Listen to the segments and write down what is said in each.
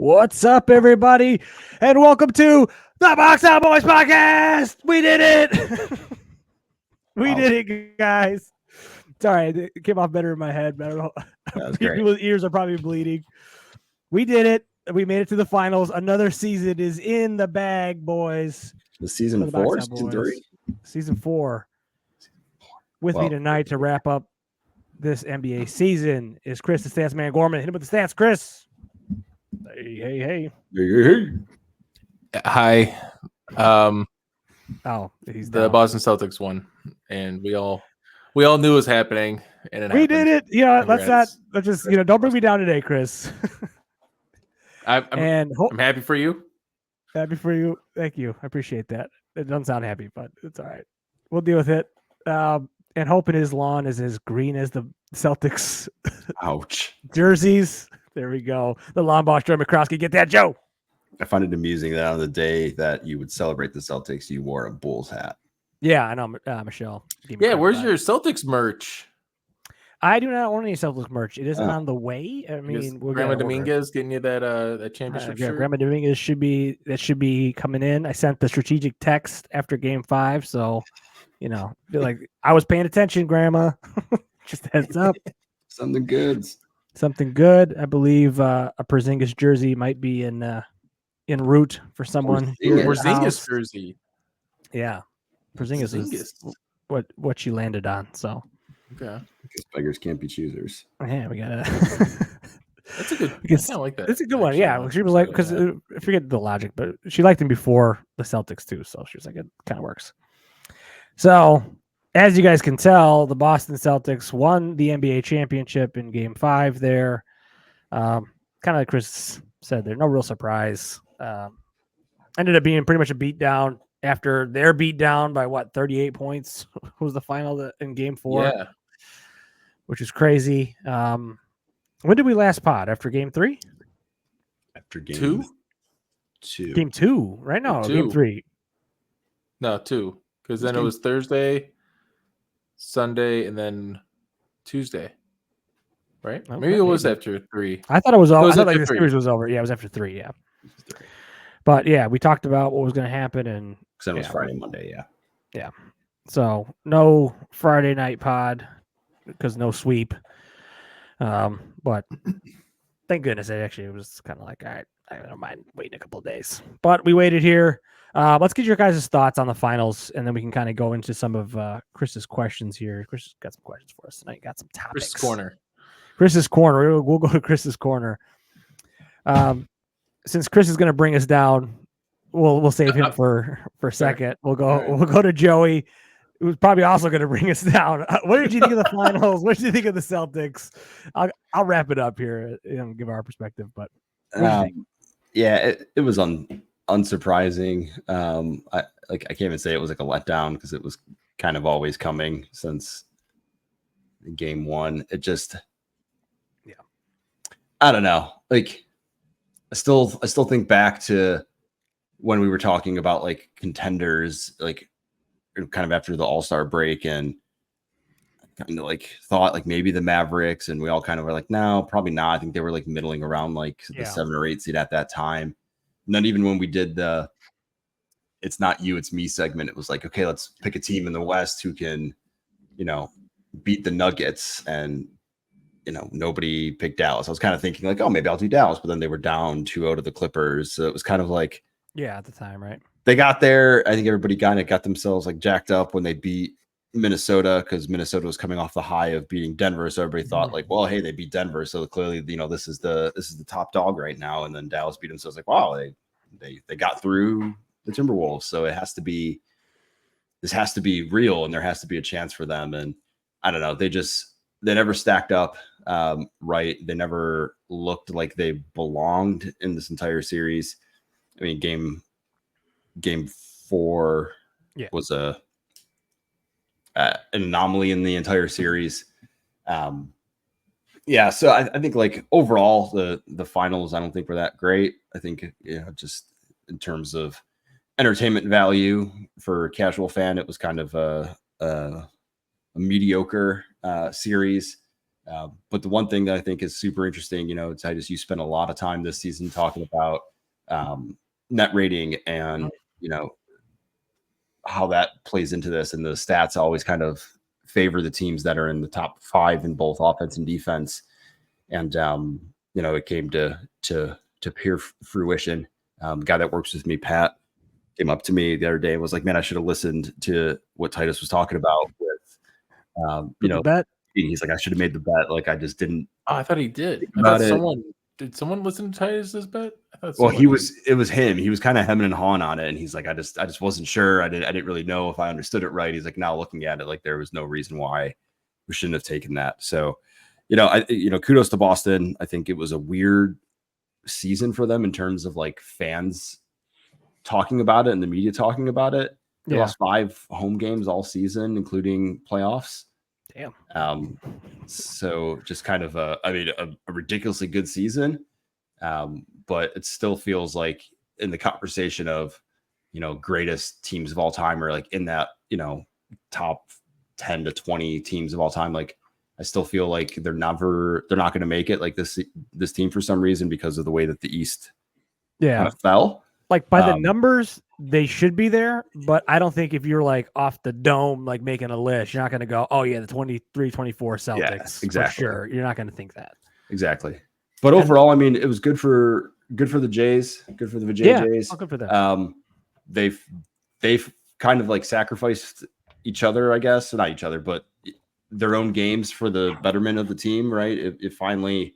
What's up, everybody? And welcome to the Box Out Boys podcast. We did it. We did it, guys. Sorry, it came off better in my head. But I don't know. People's ears are probably bleeding. We did it. We made it to the finals. Another season is in the bag, boys. The season 4, season 3? Season 4. With me tonight to wrap up this NBA season is Chris, the Stats Man Gorman. Hit him with the stats, Chris. Hey. Hi. He's the down. Boston Celtics won, and we all knew it was happening, and we did it. Let's just don't bring me down today, Chris. I'm happy for you. Happy for you. Thank you. I appreciate that. It doesn't sound happy, but it's all right. We'll deal with it. And hoping his lawn is as green as the Celtics. Ouch. Jerseys. There we go. The lawn boss, Joe McCroskey. Get that, Joe. I find it amusing that on the day that you would celebrate the Celtics, you wore a Bulls hat. Yeah, I know, Michelle. Yeah, where's your Celtics merch? I do not own any Celtics merch. It isn't on the way. I mean, Grandma Dominguez getting you that championship shirt. Grandma Dominguez should be coming in. I sent the strategic text after Game 5, so feel like I was paying attention, Grandma. Just heads up. Something good. I believe a Porzingis jersey might be en route for someone. Porzingis jersey. Yeah, Porzingis is what she landed on. So okay, because beggars can't be choosers. Yeah, we gotta. That's a good. I kind of like that. It's a good one. Yeah, she was like, because I forget the logic, but she liked him before the Celtics too. So she was like, it kind of works. So, as you guys can tell, the Boston Celtics won the NBA championship in Game 5 there. Kind of like Chris said there, no real surprise. Ended up being pretty much a beatdown after their beatdown by 38 points was the final in Game 4. Yeah. Which is crazy. When did we last pod? After Game 3? After Game 2? Game 2, right now. Game 3. No, 2. Because then it was Thursday, Sunday, and then Tuesday, right? Okay, maybe it was after 3. I thought it was over. I thought the series was over. Yeah, it was after 3. Yeah, but yeah, we talked about what was going to happen, and because it was Friday, Monday. Yeah. So no Friday night pod because no sweep. But thank goodness it was kind of like, all right, I don't mind waiting a couple of days, but we waited here. Let's get your guys' thoughts on the finals, and then we can kind of go into some of Chris's questions here. Chris has got some questions for us tonight. Got some topics. Chris's corner. We'll go to Chris's corner. Since Chris is going to bring us down, we'll save him for a second. We'll go to Joey, who's probably also going to bring us down. What did you think of the finals? What did you think of the Celtics? I'll wrap it up here and give our perspective. But yeah, it was unsurprising. I can't even say it was like a letdown because it was kind of always coming since Game 1. It just, I don't know. Like, I still think back to when we were talking about like contenders, like kind of after the All-Star break, and kind of like thought like maybe the Mavericks, and we all kind of were like, no, probably not. I think they were like middling around like the 7 or 8 seed at that time. Not even when we did the "It's not you, it's me" segment, it was like, okay, let's pick a team in the West who can, beat the Nuggets, and nobody picked Dallas. I was kind of thinking like, oh, maybe I'll do Dallas, but then they were down 2-0 to the Clippers, so it was kind of like, at the time, right? They got there. I think everybody got themselves like jacked up when they beat Minnesota, because Minnesota was coming off the high of beating Denver, so everybody thought like, well, hey, they beat Denver, so clearly this is the top dog right now. And then Dallas beat them, so it's like, wow, they got through the Timberwolves, so this has to be real, and there has to be a chance for them. And I don't know, they never stacked up right. They never looked like they belonged in this entire series. I mean, Game 4 was an anomaly in the entire series. So I think like overall the finals, I don't think were that great. I think just in terms of entertainment value for a casual fan, it was kind of a mediocre series. But the one thing that I think is super interesting, Titus, you spent a lot of time this season talking about net rating and, how that plays into this. And the stats always kind of favor the teams that are in the top 5 in both offense and defense. And, it came to pure fruition. Guy that works with me, Pat, came up to me the other day and was like, man, I should have listened to what Titus was talking about with, The bet. He's like, I should have made the bet. Like, I just didn't. Oh, I thought he did. Did someone listen to Titus's bet? It was him. He was kind of hemming and hawing on it. And he's like, I just wasn't sure. I didn't really know if I understood it right. He's like, now looking at it, like there was no reason why we shouldn't have taken that. So, kudos to Boston. I think it was a weird season for them in terms of like fans talking about it and the media talking about it. They lost 5 home games all season, including playoffs. Damn. So just kind of a ridiculously good season. But it still feels like in the conversation of, greatest teams of all time, or like in that, top 10 to 20 teams of all time. Like I still feel like they're not going to make it, like this team for some reason, because of the way that the East kind of fell. Like by the numbers, they should be there, but I don't think if you're like off the dome, like making a list, you're not going to go, oh yeah, the 23-24 Celtics. Yeah, exactly. For sure. You're not going to think that. Exactly. But overall, I mean, it was good for the Jays, good for the JJs. Yeah, good for them. They've kind of like sacrificed each other, I guess. Not each other, but their own games for the betterment of the team, right? It finally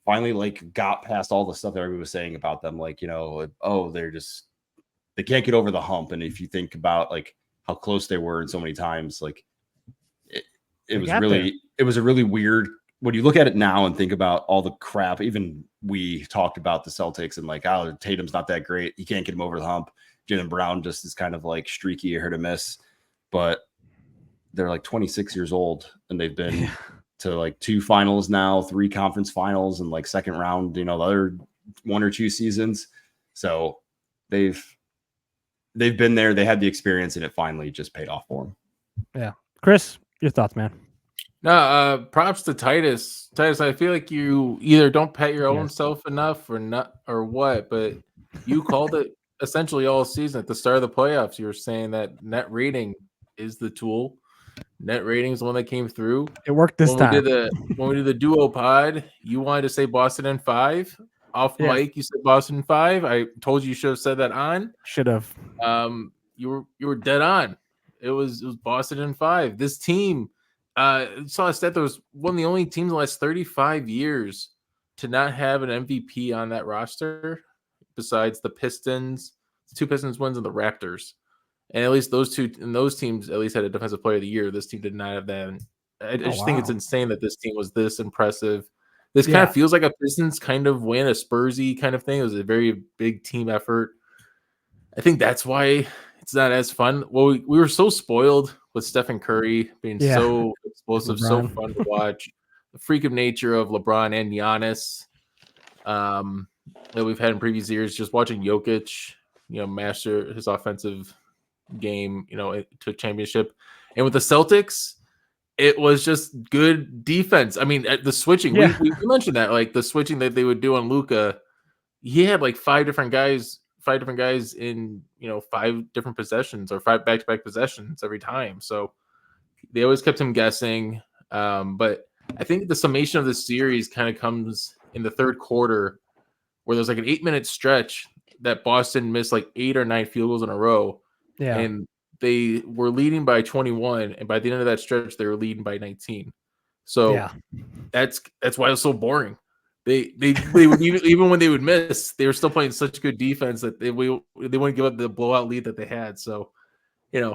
like got past all the stuff that everybody was saying about them, like, they can't get over the hump. And if you think about like how close they were and so many times, like it was a really weird, when you look at it now and think about all the crap, even we talked about the Celtics and like, oh, Tatum's not that great. You can't get him over the hump. Jaylen Brown just is kind of like streaky or hit or miss, but they're like 26 years old and they've been to like 2 finals now, 3 conference finals, and like second round, the other 1 or 2 seasons. So they've been there. They had the experience, and it finally just paid off for them. Yeah, Chris, your thoughts, man? No, props to Titus. Titus, I feel like you either don't pat your own self enough or not, or what, but you called it essentially all season at the start of the playoffs. You were saying that net rating is the tool. Net rating is the one that came through. It worked this time. When we did the duo pod, you wanted to say Boston in 5. Off mic, you said Boston in 5. I told you should have said that on. Should have. You were dead on. It was Boston in 5. This team, saw a stat that was one of the only teams in the last 35 years to not have an MVP on that roster, besides the Pistons, 2 Pistons wins, and the Raptors. And at least those teams at least had a defensive player of the year. This team did not have that. And I just think it's insane that this team was this impressive. This kind of feels like a Pistons kind of win, a Spursy kind of thing. It was a very big team effort. I think that's why it's not as fun. Well, we were so spoiled with Stephen Curry being so explosive, so fun to watch. The freak of nature of LeBron and Giannis that we've had in previous years. Just watching Jokic, master his offensive game, to a championship. And with the Celtics, it was just good defense. I mean, the switching, we mentioned that, like the switching that they would do on Luka. He had like 5 different guys in 5 different possessions, or 5 back-to-back possessions every time. So they always kept him guessing. But I think the summation of the series kind of comes in the third quarter, where there's like an 8-minute stretch that Boston missed like 8 or 9 field goals in a row. Yeah. And they were leading by 21, and by the end of that stretch, they were leading by 19. So that's why it was so boring. They would even when they would miss, they were still playing such good defense that they wouldn't give up the blowout lead that they had. So,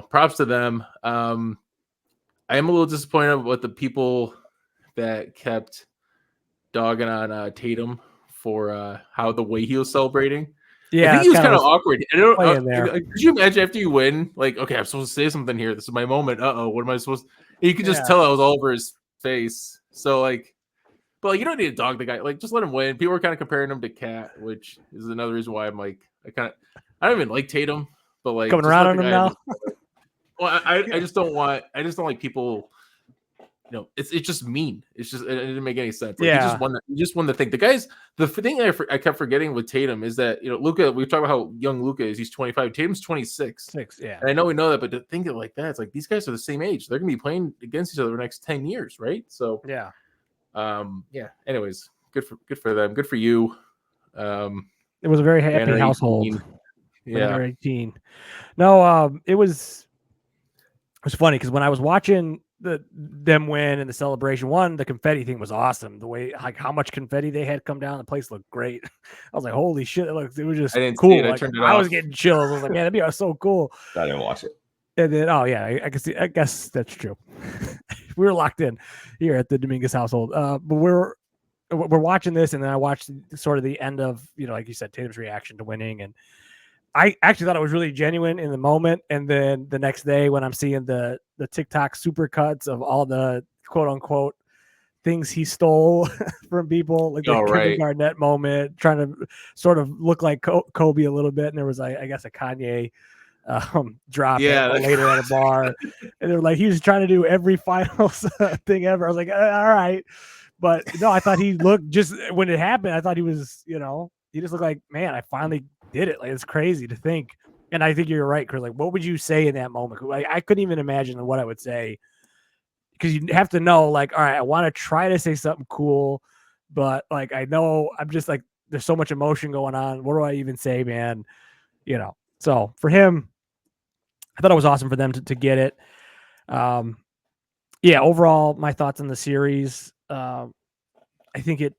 props to them. I am a little disappointed with the people that kept dogging on Tatum for how the way he was celebrating. Yeah, I think he was kind of awkward. Could you imagine after you win, like, okay, I'm supposed to say something here. This is my moment. What am I supposed to? You could just tell I was all over his face. So, like, but you don't need to dog the guy. Like, just let him win. People were kind of comparing him to Cat, which is another reason why I'm like, I don't even like Tatum, but like coming around on him now. Well, I just don't like people it's just mean. It's just it didn't make any sense. Yeah. He just won the thing. The thing I kept forgetting with Tatum is that Luka. We talk about how young Luka is. He's 25. Tatum's 26. Yeah. And I know we know that, but to think of it like that, it's like these guys are the same age. They're gonna be playing against each other the next 10 years, right? So yeah. Anyways, good for them. Good for you. It was a very happy household. 18. Yeah. 18. No, it was funny because when I was watching them win and the celebration, the confetti thing was awesome. The way how much confetti they had come down, the place looked great. I was like, holy shit! It was just cool. I was getting chills. I was like, man, that'd be so cool. I didn't watch it. And then, I can see. I guess that's true. We were locked in here at the Dominguez household. But we're watching this, and then I watched sort of the end of like you said, Tatum's reaction to winning, and I actually thought it was really genuine in the moment. And then the next day when I'm seeing the TikTok super cuts of all the quote unquote things he stole from people, like the Kevin Garnett moment, trying to sort of look like Kobe a little bit. And there was, I guess, a Kanye drop later at a bar. And they're like, he was trying to do every finals thing ever. I was like, all right. But no, I thought he looked, just when it happened, I thought he was, he just looked like, man, I finally did it. Like, it's crazy to think. And I think you're right, Chris. Like, what would you say in that moment? Like, I couldn't even imagine what I would say, because you have to know, like, all right, I want to try to say something cool, but like, I know I'm just like, there's so much emotion going on. What do I even say, man? So for him, I thought it was awesome for them to get it. Overall, my thoughts on the series. I think it,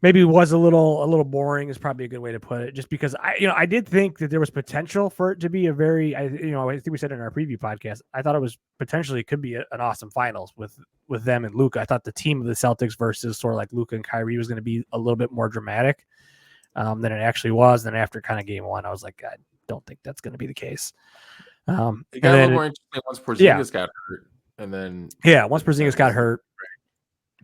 maybe was a little boring is probably a good way to put it, just because I did think that there was potential for it to be a very, I think we said in our preview podcast, I thought it was potentially could be an awesome finals with them and Luka. I thought the team of the Celtics versus sort of like Luka and Kyrie was going to be a little bit more dramatic than it actually was. Then after kind of game one, I was like, I don't think that's going to be the case. It got a little more interesting once Porzingis got hurt. And then once Porzingis got hurt.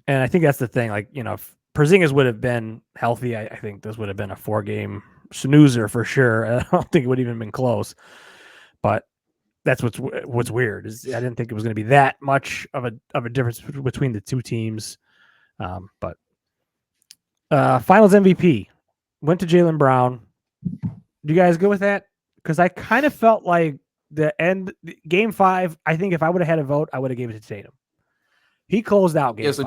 And I think that's the thing, like, if Porzingis would have been healthy, I think this would have been a 4-game snoozer for sure. I don't think it would have even been close. But that's what's weird is I didn't think it was going to be that much of a difference between the two teams. But Finals MVP went to Jaylen Brown. Do you guys go with that? Because I kind of felt like Game 5. I think if I would have had a vote, I would have given it to Tatum. He closed out Game 5. So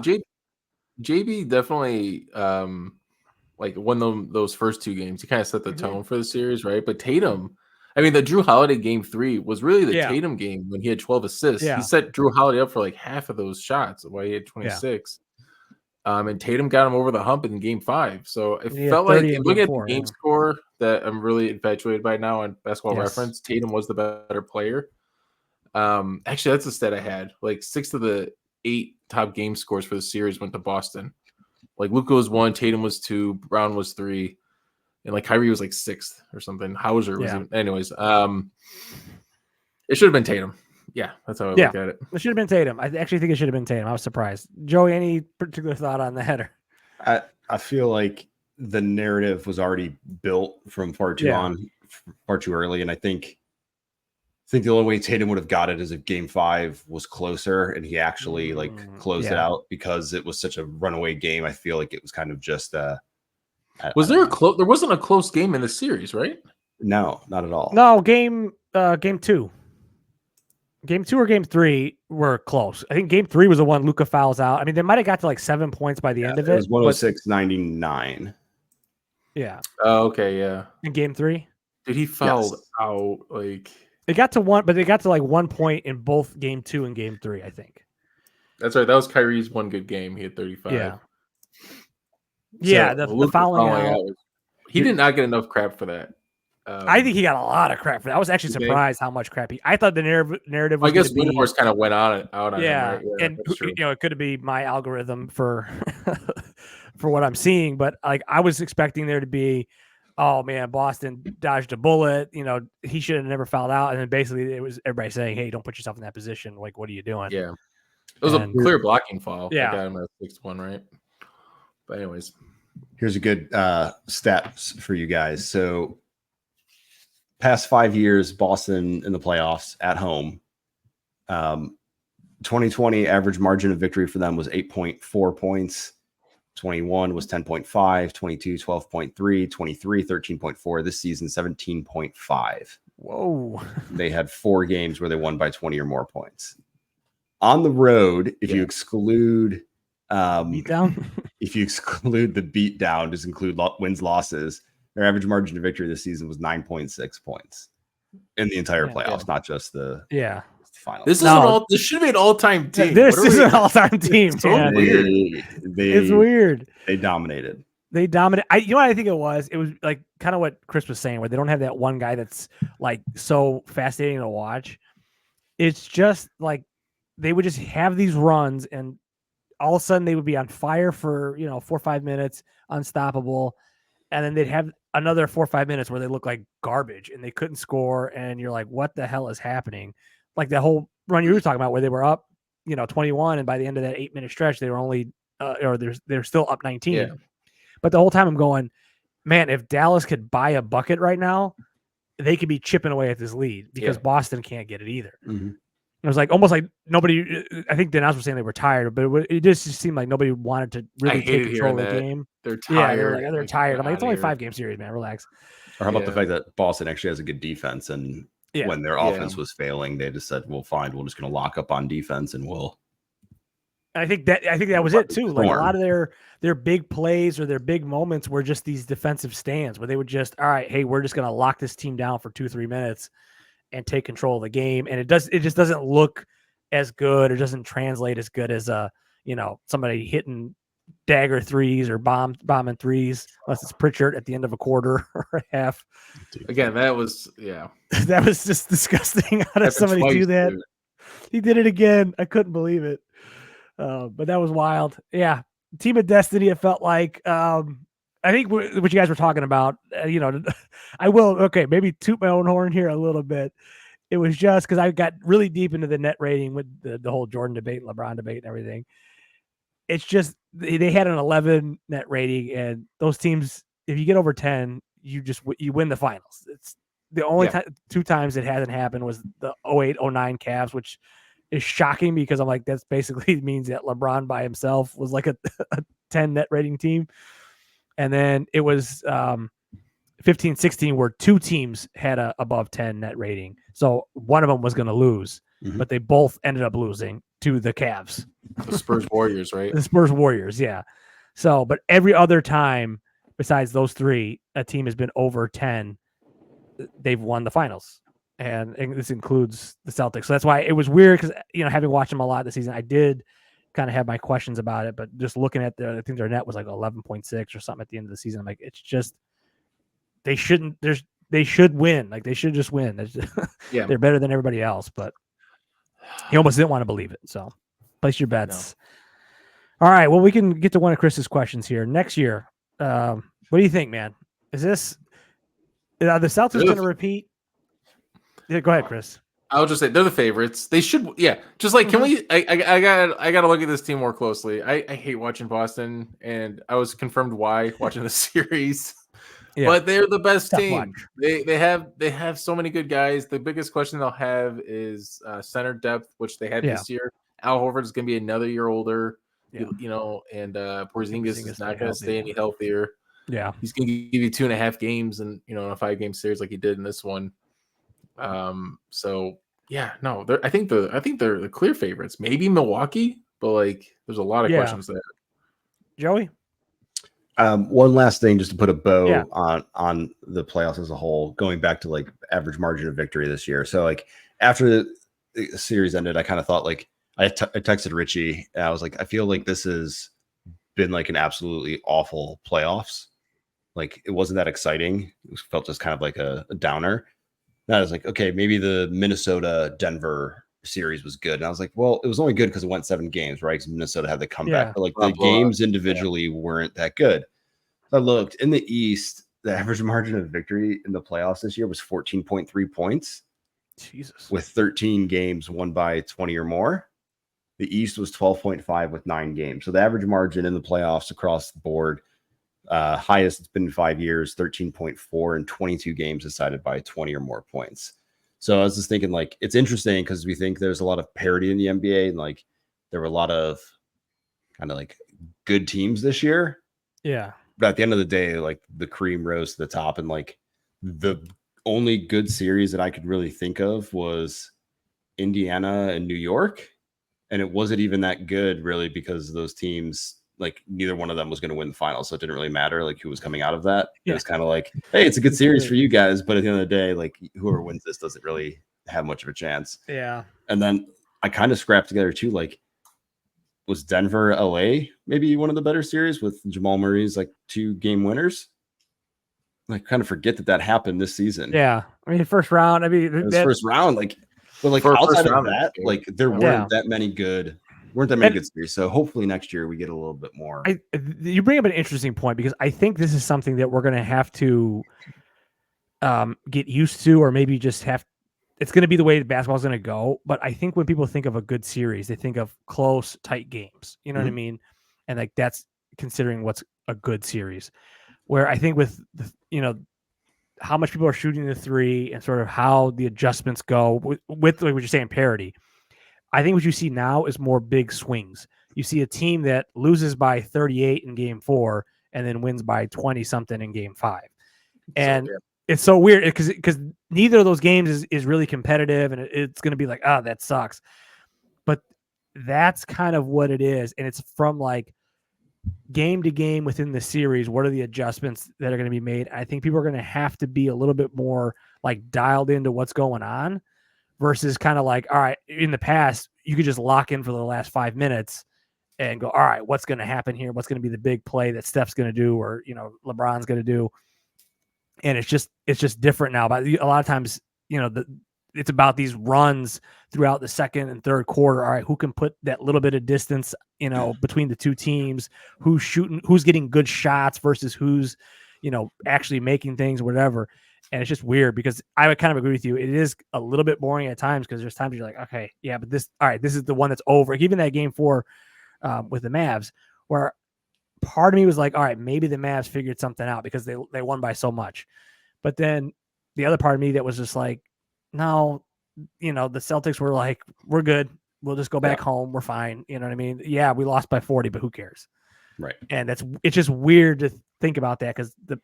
JB definitely won those first 2 games. He kind of set the tone for the series, right? But Tatum, I mean, the Drew Holiday Game 3 was really the Tatum game when he had 12 assists. He set Drew Holiday up for like half of those shots while he had 26. And Tatum got him over the hump in Game 5. So it felt like, looking at the game score that I'm really infatuated by now on Basketball Reference, Tatum was the better player. Actually, that's the stat I had. Like 6 of the 8 top game scores for the series went to Boston. Like Luka was 1, Tatum was 2, Brown was 3, and like Kyrie was like 6th or something. Hauser was anyways. It should have been Tatum. Yeah, that's how I look at it. It should have been Tatum. I actually think it should have been Tatum. I was surprised. Joey, any particular thought on that? I feel like the narrative was already built from far too early, and I think the only way Tatum would have got it is if Game 5 was closer and he actually closed it out, because it was such a runaway game. I feel like it was kind of just there wasn't a close game in the series, right? No, not at all. No, game 2. Game 2 or Game 3 were close. I think Game 3 was the one Luka fouls out. I mean, they might have got to like 7 points by the end of it. It was 106-99. Yeah. Oh, okay, yeah. In Game 3? Did he fouled out like... They got to 1, but they got to like 1 point in both Game 2 and Game 3, I think. That's right. That was Kyrie's one good game. He had 35. Yeah. The fouling out. He did not get enough crap for that. I think he got a lot of crap for that. I was actually surprised how much crap I thought the narrative was. I guess Windhorst kind of went out on him. Right? Yeah, and it could be my algorithm for for what I'm seeing, but like I was expecting there to be, oh man, Boston dodged a bullet. He should have never fouled out, and then basically it was everybody saying, "Hey, don't put yourself in that position. Like, what are you doing?" Yeah, it was a clear blocking foul. Yeah, I got him at 6-1, right? But anyways, here's a good stats for you guys. So, past 5 years, Boston in the playoffs at home, 2020 average margin of victory for them was 8.4 points. 21 was 10.5, 22, 12.3, 23, 13.4. This season, 17.5. Whoa. They had 4 games where they won by 20 or more points. On the road, if you exclude Beatdown? if you exclude the beatdown, just include wins, losses, their average margin of victory this season was 9.6 points in the entire playoffs, not just the final. This should be an all-time team. This is an all-time team. It's so weird. It's weird. They dominated. You know what I think it was? It was like kind of what Chris was saying, where they don't have that one guy that's like so fascinating to watch. It's just like they would just have these runs, and all of a sudden they would be on fire for 4 or 5 minutes, unstoppable, and then they'd have another 4 or 5 minutes where they look like garbage and they couldn't score, and you're like, what the hell is happening? Like the whole run you were talking about, where they were up, 21, and by the end of that 8-minute stretch, they were only, they're still up 19. Yeah. But the whole time I'm going, man, if Dallas could buy a bucket right now, they could be chipping away at this lead because Boston can't get it either. Mm-hmm. It was like almost like nobody. I think the announcers were saying they were tired, but it just seemed like nobody wanted to really take control of the game. They're tired. They're tired. I'm like, it's only a 5-game series, man. Relax. Or how about the fact that Boston actually has a good defense, and when their offense was failing, they just said, "Well, fine, we're just going to lock up on defense, and we'll." And I think that was it too. Like a lot of their big plays or their big moments were just these defensive stands where they would just, all right, hey, we're just going to lock this team down for 2-3 minutes and take control of the game. And it just doesn't look as good, or doesn't translate as good as somebody hitting dagger threes or bombing threes, unless it's Pritchard at the end of a quarter or a half. Again, that was that was just disgusting. How did somebody do that? Dude. He did it again. I couldn't believe it. But that was wild. Yeah. Team of Destiny, it felt like. I think what you guys were talking about, I will, maybe toot my own horn here a little bit. It was just because I got really deep into the net rating with the whole Jordan debate, LeBron debate, and everything. It's just they had an 11 net time, and those teams, if you get over 10, you win the finals. It's the only 2 times it hasn't happened was the 08-09 Cavs, which is shocking because I'm like, that's basically means that LeBron by himself was like a 10 net rating team. And then it was 15-16 where 2 teams had a above 10 net rating. So one of them was going to lose, but they both ended up losing to the Cavs. The Spurs Warriors, right? The Spurs Warriors, yeah. So, but every other time besides those 3, a team has been over 10, they've won the finals. And this includes the Celtics. So that's why it was weird because, having watched them a lot this season, I did kind of have my questions about it, but just looking at I think their net was like 11.6 or something at the end of the season. I'm like, it's just, they should win. Like they should just win. They're better than everybody else, but he almost didn't want to believe it. So place your bets. No. All right. Well, we can get to one of Chris's questions here. Next year, what do you think, man? Is this, are the Celtics going to repeat? Yeah, go ahead, Chris. I'll just say they're the favorites. They should, just like, can we? I got to look at this team more closely. I hate watching Boston, and I was confirmed why watching the series. But they're the best team. They have so many good guys. The biggest question they'll have is center depth, which they had this year. Al Horford is going to be another year older, and Porzingis is not going to stay any healthier. Yeah, he's going to give you 2.5 games, and in a 5-game series like he did in this one. I think they're the clear favorites. Maybe Milwaukee, but like there's a lot of questions there. Joey? One last thing just to put a bow on the playoffs as a whole, going back to like average margin of victory this year. So like after the series ended, I kind of thought like I texted Richie and I was like, I feel like this has been like an absolutely awful playoffs. Like it wasn't that exciting. It felt just kind of like a downer. And I was like, okay, maybe the Minnesota-Denver series was good. And I was like, well, it was only good because it went 7 games, right? Because Minnesota had the comeback. But like the games individually weren't that good. I looked in the East, the average margin of victory in the playoffs this year was 14.3 points. Jesus. With 13 games won by 20 or more. The East was 12.5 with 9 games. So the average margin in the playoffs across the board, highest it's been in 5 years, 13.4, and 22 games decided by 20 or more points. So I was just thinking, like, it's interesting because we think there's a lot of parity in the NBA, and like there were a lot of kind of like good teams this year. Yeah. But at the end of the day, like the cream rose to the top, and like the only good series that I could really think of was Indiana and New York. And it wasn't even that good, really, because those teams, like, neither one of them was going to win the final. So it didn't really matter, like, who was coming out of that. It was kind of like, hey, it's a good series for you guys. But at the end of the day, like, whoever wins this doesn't really have much of a chance. Yeah. And then I kind of scrapped together, too, like, was Denver, LA maybe one of the better series with Jamal Murray's, like, 2-game winners? I kind of forget that happened this season. Yeah. I mean, first round. I mean, it was first round, like, but like For a outside first of round, that, like there weren't that many good series. So hopefully next year we get a little bit more. You bring up an interesting point because I think this is something that we're going to have to get used to, or maybe just have. It's going to be the way basketball is going to go. But I think when people think of a good series, they think of close, tight games. You know what I mean? And like that's considering what's a good series. Where I think with how much people are shooting the three and sort of how the adjustments go with like what you're saying, parity. I think what you see now is more big swings. You see a team that loses by 38 in game 4 and then wins by 20 something in game 5. And it's so weird because neither of those games is really competitive, and it's going to be like, that sucks. But that's kind of what it is. And it's from like game to game within the series. What are the adjustments that are going to be made? I think people are going to have to be a little bit more like dialed into what's going on versus kind of like, all right, in the past, you could just lock in for the last 5 minutes and go, all right, what's going to happen here? What's going to be the big play that Steph's going to do, or, LeBron's going to do. And it's just different now. But a lot of times, it's about these runs throughout the second and third quarter. All right, who can put that little bit of distance, between the two teams, who's shooting, who's getting good shots versus who's, actually making things, whatever. And it's just weird because I would kind of agree with you. It is a little bit boring at times because there's times you're like, okay, yeah, but this is the one that's over. Even that game 4 with the Mavs, where part of me was like, all right, maybe the Mavs figured something out because they won by so much. But then the other part of me that was just like, no, the Celtics were like, we're good. We'll just go back home. We're fine. You know what I mean? Yeah, we lost by 40, but who cares? Right. And it's just weird to think about that because the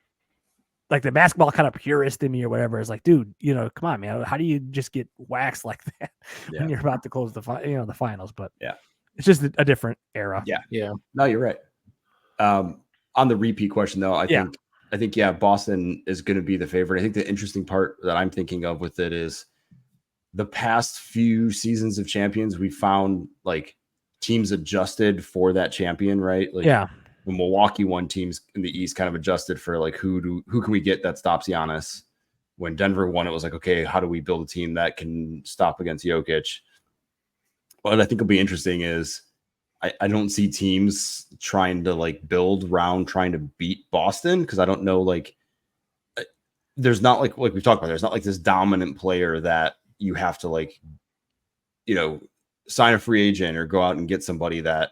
basketball kind of purist in me or whatever is like, dude, come on, man. How do you just get waxed like that when you're about to close the finals? But it's just a different era. Yeah. No, you're right. On the repeat question though, I think Boston is going to be the favorite. I think the interesting part that I'm thinking of with it is the past few seasons of champions, we found like teams adjusted for that champion, right? Like, when Milwaukee won, teams in the East kind of adjusted for like who can we get that stops Giannis. When Denver won, it was like, okay, how do we build a team that can stop against Jokic? What I think will be interesting is I don't see teams trying to like build around trying to beat Boston because I don't know, like there's not like we've talked about, there's not like this dominant player that you have to like, sign a free agent or go out and get somebody that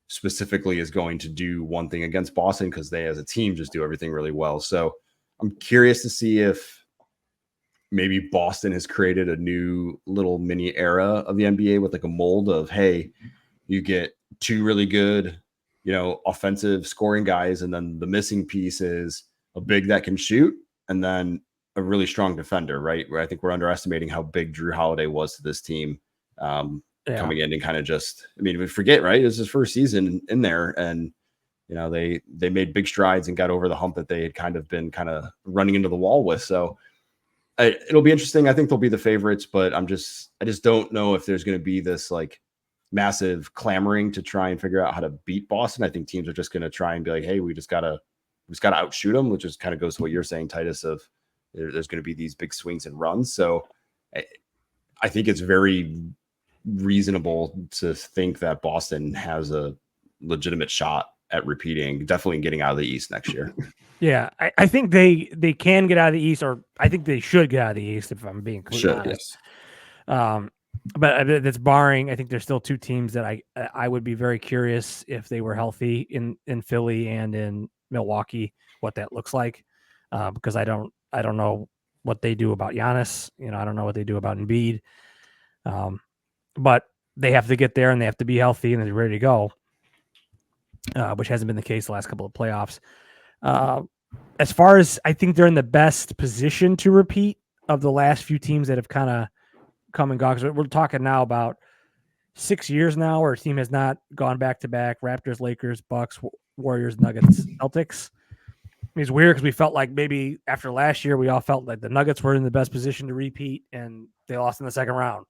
specifically is going to do one thing against Boston because they as a team just do everything really well. So I'm curious to see if maybe Boston has created a new little mini era of the NBA with like a mold of, hey, you get 2 really good, offensive scoring guys, and then the missing piece is a big that can shoot, and then a really strong defender, right? Where I think we're underestimating how big Drew Holiday was to this team. Coming in and kind of just, we forget, right? It was his first season in there, and they made big strides and got over the hump that they had kind of been running into the wall with. So it'll be interesting. I think they'll be the favorites, but I just don't know if there's going to be this like massive clamoring to try and figure out how to beat Boston. I think teams are just going to try and be like, hey, we just gotta outshoot them, which is kind of goes to what you're saying, Titus, of there's going to be these big swings and runs. So I think it's very reasonable to think that Boston has a legitimate shot at repeating, definitely getting out of the East next year. Yeah, I think they can get out of the East, or I think they should get out of the East if I'm being completely honest. Yes. But that's barring. I think there's still 2 teams that I would be very curious if they were healthy in Philly and in Milwaukee, what that looks like, because I don't know what they do about Giannis. I don't know what they do about Embiid. But they have to get there and they have to be healthy and they're ready to go, which hasn't been the case the last couple of playoffs. As far as I think they're in the best position to repeat of the last few teams that have kind of come and gone. Because we're talking now about 6 years now where a team has not gone back to back: Raptors, Lakers, Bucks, Warriors, Nuggets, Celtics. It's weird because we felt like maybe after last year, we all felt like the Nuggets were in the best position to repeat and they lost in the second round.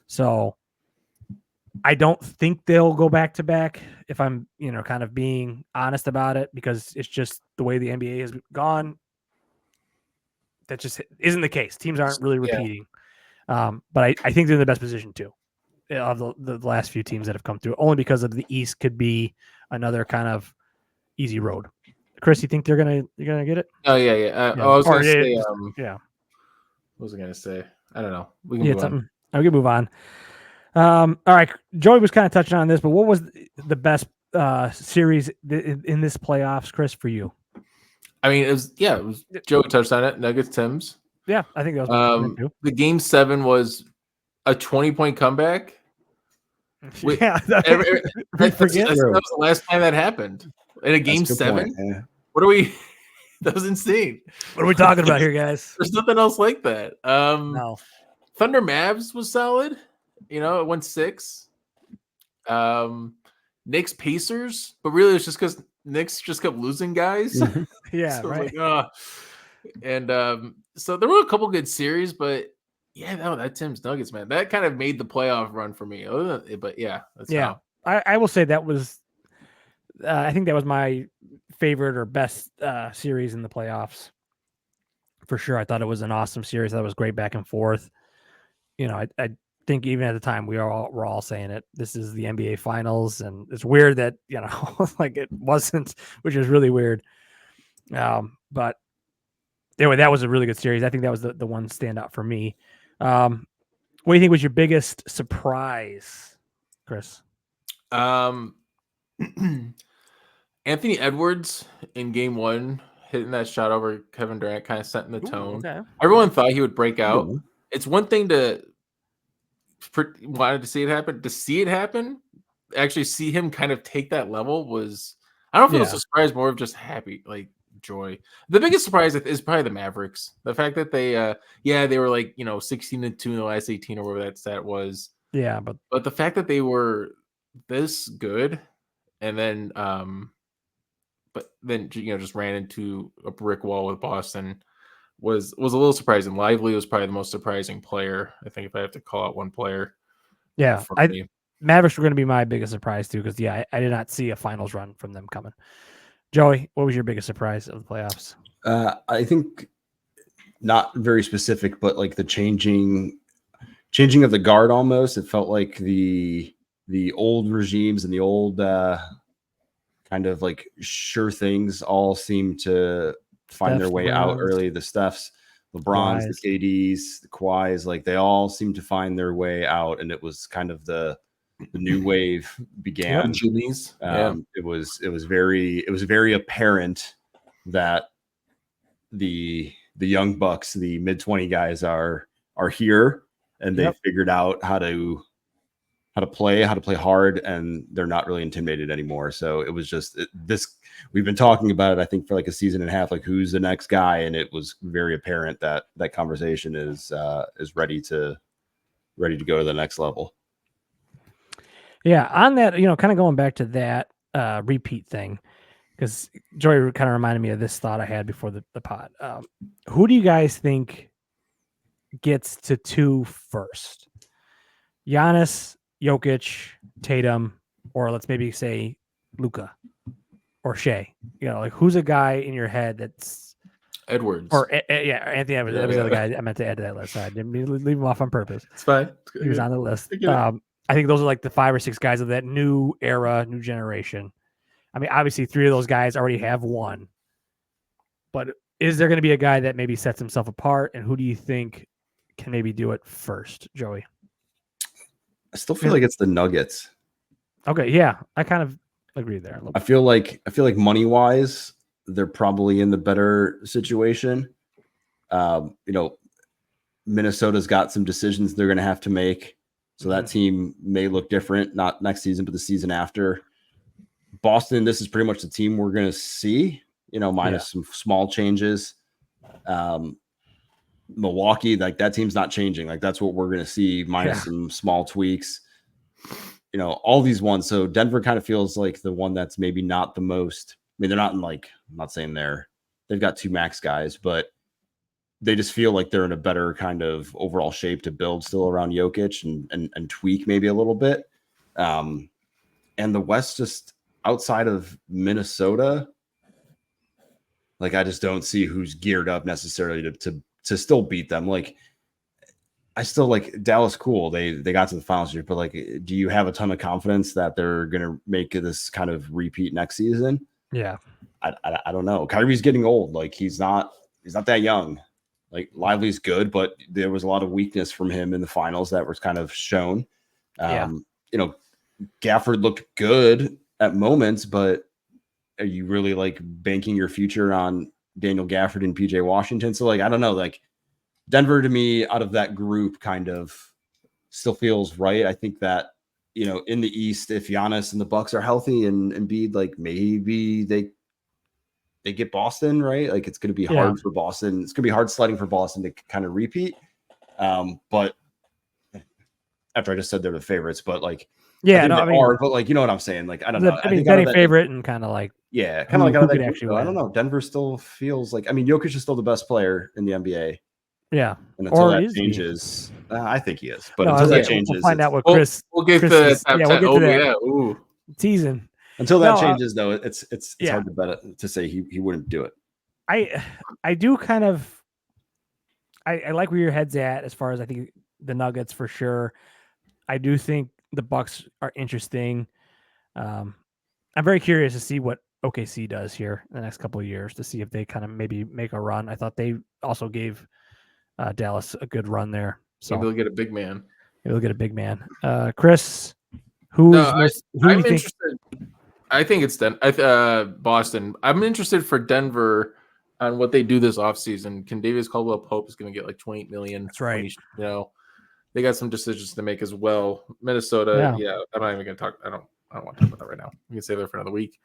So I don't think they'll go back to back if I'm, kind of being honest about it, because it's just the way the NBA has gone. That just isn't the case. Teams aren't really repeating. But I think they're in the best position too of the last few teams that have come through, only because of the East could be another kind of easy road. Chris, you think you're gonna get it? Oh yeah. I was gonna say, yeah. What was I gonna say? I don't know. We can move on. We can move on. All right, Joey was kind of touching on this, but what was the best series in this playoffs, Chris, for you? I mean, it was Joe touched on it. Nuggets, Tims. Yeah, I think that was the game 7 was a 20-point comeback. Yeah, that was the last time that happened in a game 7. Yeah. What are we? That was insane. What are we talking about here, guys? There's nothing else like that. No. Thunder Mavs was solid. It went 6. Knicks Pacers, but really it's just because Knicks just kept losing guys. Yeah, so right. So there were a couple good series, but that Tim's Nuggets, man, that kind of made the playoff run for me. But I will say that was, I think that was my favorite or best series in the playoffs for sure. I thought it was an awesome series. That was great back and forth. I think even at the time we're all saying it. This is the NBA Finals, and it's weird that like it wasn't, which is really weird. But anyway, that was a really good series. I think that was the one standout for me. What do you think was your biggest surprise, Chris? Anthony Edwards in game 1 hitting that shot over Kevin Durant kind of setting the tone. Okay. Everyone thought he would break out. It's one thing to wanted to see it happen. To see it happen, actually see him kind of take that level was, I don't know if it was a surprise, more of just happy, like joy. The biggest surprise is probably the Mavericks. The fact that they were like 16-2 in the last 18 or whatever that stat was. Yeah, but the fact that they were this good, and then just ran into a brick wall with Boston was a little surprising. Lively was probably the most surprising player, I think, if I have to call out one player. Yeah, Mavericks were going to be my biggest surprise too, because I did not see a finals run from them coming. Joey, what was your biggest surprise of the playoffs? I think not very specific, but like the changing of the guard almost. It felt like the old regimes and the old kind of like sure things all seemed to find their way out early. The Stephs, LeBrons, the KDs, the Kawhis, like they all seemed to find their way out, and it was kind of the new wave began. It was very apparent that the young bucks, the mid-20 guys are here, and they figured out how to play hard, and they're not really intimidated anymore. So it was just this. We've been talking about it, I think, for like a season and a half, like who's the next guy, and it was very apparent that conversation is ready to go to the next level. Yeah, on that, kind of going back to that repeat thing, because Joey kind of reminded me of this thought I had before the pod. Who do you guys think gets to 2 first? Giannis, Jokic, Tatum, or let's maybe say Luka or Shea? Like who's a guy in your head that's Edwards? Or Anthony Edwards. That was the other guy I meant to add to that list. I didn't mean to leave him off on purpose. It's fine. He was on the list. I think those are like the 5 or 6 guys of that new era, new generation. I mean, obviously 3 of those guys already have one, but is there going to be a guy that maybe sets himself apart? And who do you think can maybe do it first, Joey? I still feel like it's the Nuggets. Okay, yeah, I kind of agree there. I feel like money wise, they're probably in the better situation. Minnesota's got some decisions they're going to have to make. So that team may look different, not next season, but the season after. Boston, this is pretty much the team we're going to see, minus some small changes. Milwaukee, like that team's not changing. Like that's what we're going to see minus some small tweaks. All these ones. So Denver kind of feels like the one that's maybe not the most. I mean, they're not in I'm not saying they've got 2 max guys, but they just feel like they're in a better kind of overall shape to build still around Jokic and tweak maybe a little bit. And the West, just outside of Minnesota, like I just don't see who's geared up necessarily to still beat them. Like I still like Dallas. Cool, they got to the finals here, but like, do you have a ton of confidence that they're gonna make this kind of repeat next season? Yeah, I don't know. Kyrie's getting old. Like he's not that young. Like Lively's good, but there was a lot of weakness from him in the finals that was kind of shown. Gafford looked good at moments, but are you really like banking your future on Daniel Gafford and PJ Washington? So like, I don't know, like Denver to me out of that group kind of still feels right. I think that, in the East, if Giannis and the Bucks are healthy and Embiid, like maybe they get Boston, right? Like it's going to be hard for Boston. It's going to be hard sledding for Boston to kind of repeat. But after I just said they're the favorites, but like, but like, you know what I'm saying? Like, I don't know. I mean, betting favorite and kind of like, kind of like out of that actually group, I don't know. Denver still feels like, I mean, Jokic is still the best player in the NBA. Yeah. And until that changes, I think he is. But until that changes, we'll find out what Chris. We'll get to that. Yeah, we'll get to that. Yeah. Ooh. Teasing. Until that changes, though, it's hard to bet it, to say he wouldn't do it. I do kind of. I like where your head's at as far as I think the Nuggets for sure. I do think the Bucks are interesting. I'm very curious to see what OKC does here in the next couple of years to see if they kind of maybe make a run. I thought they also gave Dallas a good run there. So maybe they'll get a big man. Maybe they'll get a big man. Chris, I'm interested. I think it's Boston. I'm interested for Denver on what they do this offseason. Condavious Caldwell-Pope is going to get like $28 million. That's right. They got some decisions to make as well. Minnesota, I'm not even going to talk. I don't want to talk about that right now. We can save that for another week.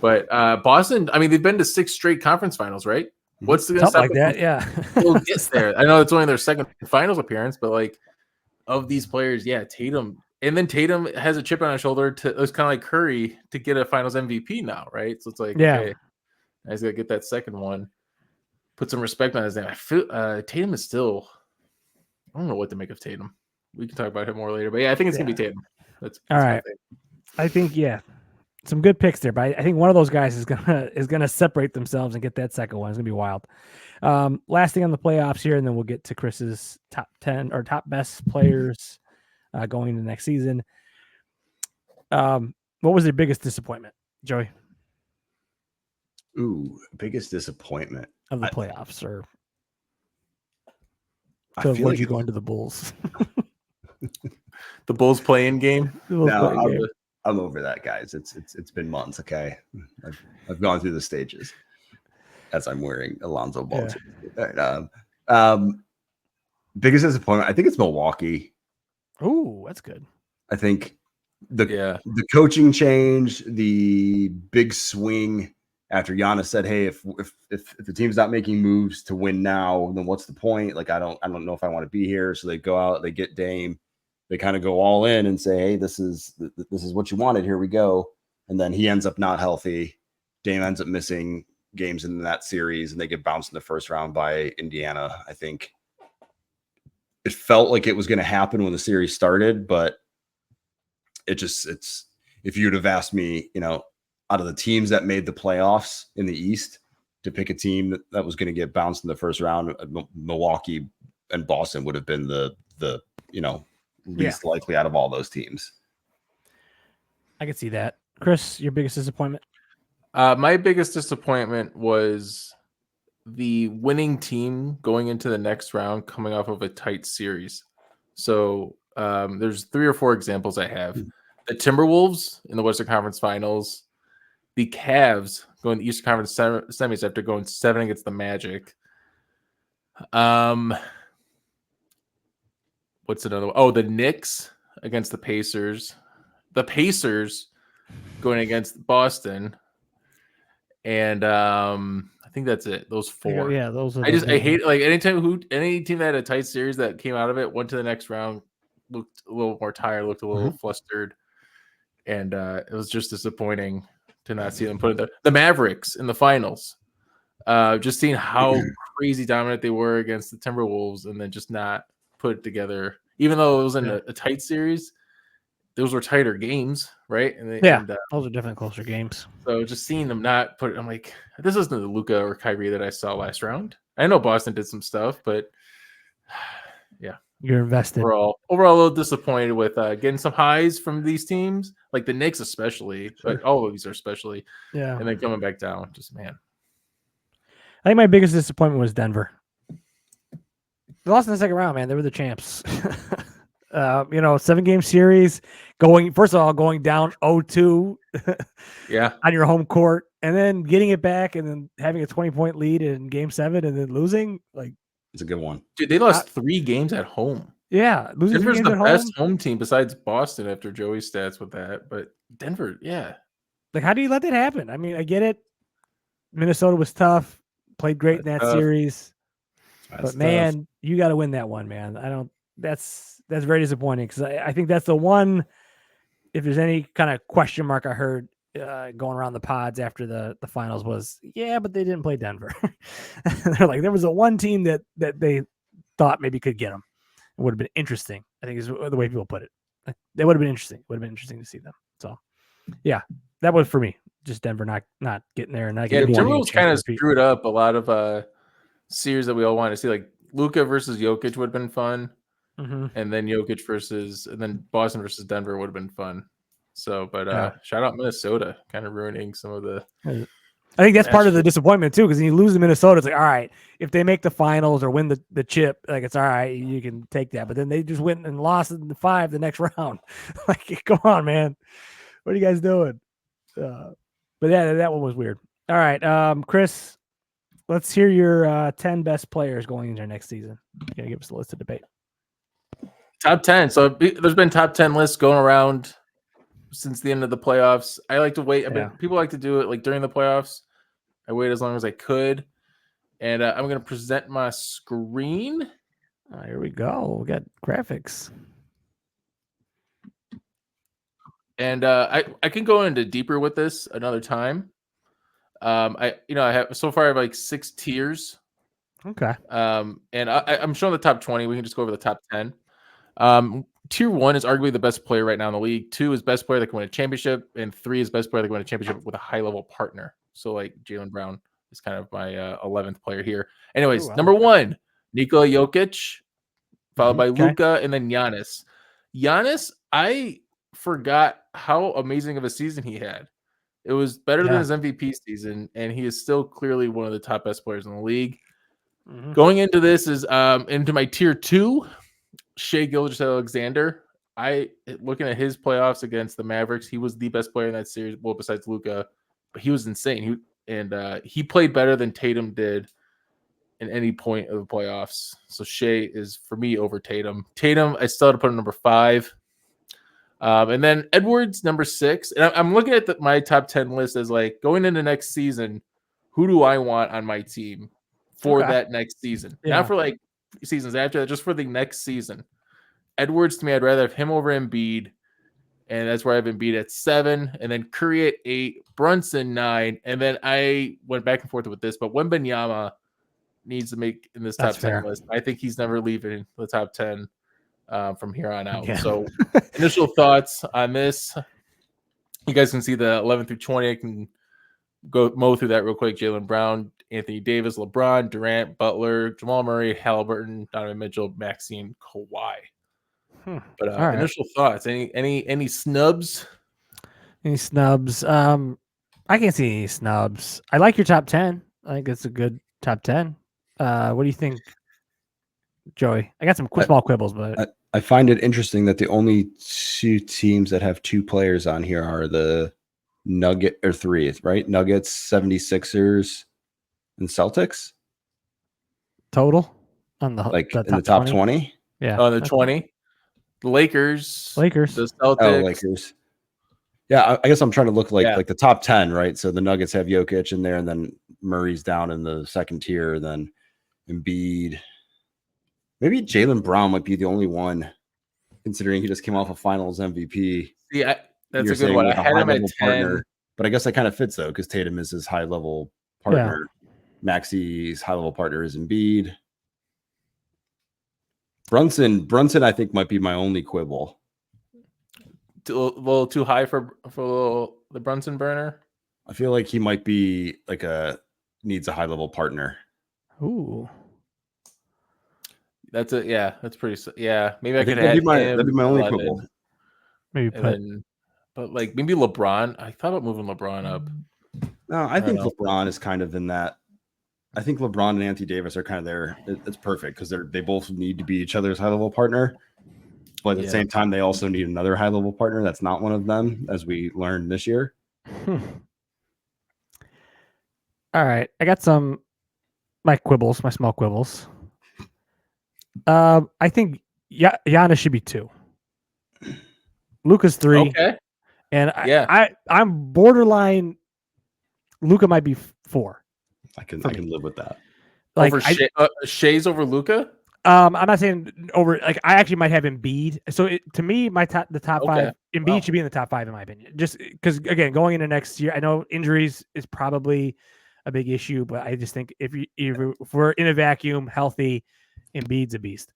But Boston, I mean, they've been to 6 straight conference finals, right? What's the something like that? Yeah, we'll get there. I know it's only their second finals appearance, but like of these players, Tatum, and then Tatum has a chip on his shoulder. It was kind of like Curry to get a Finals MVP now, right? So it's like, okay, I just got to get that second one. Put some respect on his name. I feel Tatum is still. I don't know what to make of Tatum. We can talk about him more later, but I think it's gonna be Tatum. That's all right. I think some good picks there, but I think one of those guys is gonna separate themselves and get that second one. It's gonna be wild. Last thing on the playoffs here, and then we'll get to Chris's top 10 or top best players going into next season. What was their biggest disappointment, Joey? Ooh, biggest disappointment of the playoffs, or so where'd like you go into the Bulls? The Bulls play-in game. I'm over that, guys. It's been months. Okay, I've gone through the stages as I'm wearing Alonzo Ball. Yeah. Right, biggest disappointment, I think it's Milwaukee. Oh, that's good. I think the coaching change, the big swing after Giannis said, "Hey, if the team's not making moves to win now, then what's the point? Like, I don't know if I want to be here." So they go out, they get Dame, they kind of go all in and say, "Hey, this is what you wanted. Here we go." And then he ends up not healthy. Dame ends up missing games in that series, and they get bounced in the first round by Indiana. I think it felt like it was going to happen when the series started, but it's if you'd have asked me, out of the teams that made the playoffs in the East, to pick a team that was going to get bounced in the first round, Milwaukee and Boston would have been the least likely out of all those teams. I could see that. Chris, your biggest disappointment? My biggest disappointment was the winning team going into the next round coming off of a tight series. So there's 3 or 4 examples I have. The Timberwolves in the Western Conference Finals, the Cavs going to the Eastern Conference semis after going 7 against the Magic, What's another one? Oh, the Knicks against the Pacers. The Pacers going against Boston. And I think that's it. Those four. Yeah, those are. I hate like any team that had a tight series that came out of it went to the next round, looked a little more tired, looked a little flustered, and it was just disappointing to not see them put it the Mavericks in the finals. Just seeing how crazy dominant they were against the Timberwolves, and then just not put it together. Even though it was in a tight series, those were tighter games, right? And those are definitely closer games. So just seeing them not put it, I'm like, this isn't the Luka or Kyrie that I saw last round. I know Boston did some stuff, but yeah, you're invested. Overall, a little disappointed with getting some highs from these teams, like the Knicks especially. Sure. Like all of these are especially, yeah. And then coming back down, just man. I think my biggest disappointment was Denver. They lost in the second round, man. They were the champs. 7-game series, going down 0-2 on your home court, and then getting it back, and then having a 20-point lead in game 7, and then losing. Like, it's a good one. Dude, they lost 3 games at home. Yeah, losing Denver's the best home team besides Boston after Joey's stats with that, but Denver, yeah. Like, how do you let that happen? I mean, I get it. Minnesota was tough, played great in that series, but man, you got to win that one, man. That's very disappointing, because I think that's the one. If there's any kind of question mark I heard going around the pods after the finals was, but they didn't play Denver. They're like, there was a one team that they thought maybe could get them. It would have been interesting, I think is the way people put it. They would have been interesting. It would have been interesting to see them. So, yeah, that was for me. Just Denver not getting there and not getting. Yeah, Timberwolves kind of screwed up a lot of series that we all wanted to see. Like Luka versus Jokic would have been fun. And then and then Boston versus Denver would have been fun. So, but shout out Minnesota, kind of ruining some of the. I think that's part of the disappointment too, because when you lose to Minnesota, it's like, all right, if they make the finals or win the chip, like, it's all right, you can take that. But then they just went and lost in the 5 the next round. Like, come on, man, what are you guys doing? But yeah, that one was weird. All right, Chris, let's hear your 10 best players going into next season. You're gonna give us a list to debate. Top 10. So there's been top 10 lists going around since the end of the playoffs. I like to wait. I mean, people like to do it like during the playoffs. I wait as long as I could. And I'm going to present my screen. Here we go. We got graphics. And I can go into deeper with this another time. I have so far I have like 6 tiers. Okay. And I'm showing the top 20. We can just go over the top 10. Tier 1 is arguably the best player right now in the league. 2 is best player that can win a championship, and 3 is best player that can win a championship with a high level partner. So like Jaylen Brown is kind of my 11th player here. Anyways, number 1, Nikola Jokic, followed by Luka, and then Giannis. Giannis, I forgot how amazing of a season he had. It was better than his MVP season, and he is still clearly one of the top best players in the league. Going into this is into my tier 2. Shai Gilgeous-Alexander. Looking at his playoffs against the Mavericks, he was the best player in that series. Well, besides Luka, but he was insane. He played better than Tatum did in any point of the playoffs. So Shai is for me over Tatum. Tatum, I still had to put him number 5. And then Edwards number 6. And I'm looking at my top 10 list as like going into next season. Who do I want on my team for that next season? Not for like seasons after that, just for the next season. Edwards, to me, I'd rather have him over Embiid, and that's where I have Embiid at 7, and then Curry at 8, Brunson 9, and then I went back and forth with this, but Wembanyama needs to make in this top 10 list. I think he's never leaving the top 10 from here on out. So initial thoughts on this. You guys can see the 11 through 20. I can go mow through that real quick. Jaylen Brown, Anthony Davis, LeBron, Durant, Butler, Jamal Murray, Halliburton, Donovan Mitchell, Maxine, Kawhi. But initial thoughts. Any snubs? Any snubs? I can't see any snubs. I like your top 10. I think it's a good top 10. What do you think, Joey? I got some small quibbles, but I find it interesting that the only 2 teams that have 2 players on here are the Nugget or 3, right? Nuggets, 76ers, and Celtics. Total? on the Like the in the top 20. 20? Yeah, On the that's 20. The Lakers. Lakers. The Oh, Celtics. Lakers. Yeah, I guess I'm trying to look Yeah. like the top 10, right? So the Nuggets have Jokic in there, and then Murray's down in the second tier, then Embiid. Maybe Jaylen Brown might be the only one, considering he just came off a Finals MVP. See, that's You're a good saying one. I like a had him at high-level 10. partner, but I guess that kind of fits though, because Tatum is his high-level partner. Maxi's high-level partner is Embiid. Brunson, I think might be my only quibble. A little too high for the Brunson burner. I feel like he might be like needs a high-level partner. Ooh. That's pretty. Yeah, maybe I could that'd add be my him. that'd be my only 11, quibble. Maybe and put then, but like maybe LeBron. I thought about moving LeBron up. No, I think know. LeBron is kind of in that. I think LeBron and Anthony Davis are kind of there. It's perfect because they both need to be each other's high-level partner. But at the same time, they also need another high-level partner that's not one of them, as we learned this year. All right, I got my small quibbles. I think Giannis should be 2. Luka's 3. Okay. And I'm borderline. Luka might be 4. I can live with that. Like over Shea's over Luka. I'm not saying over. Like I actually might have Embiid. So to me, the top 5, Embiid should be in the top 5 in my opinion. Just because again, going into next year, I know injuries is probably a big issue, but I just think if we're in a vacuum, healthy, Embiid's a beast,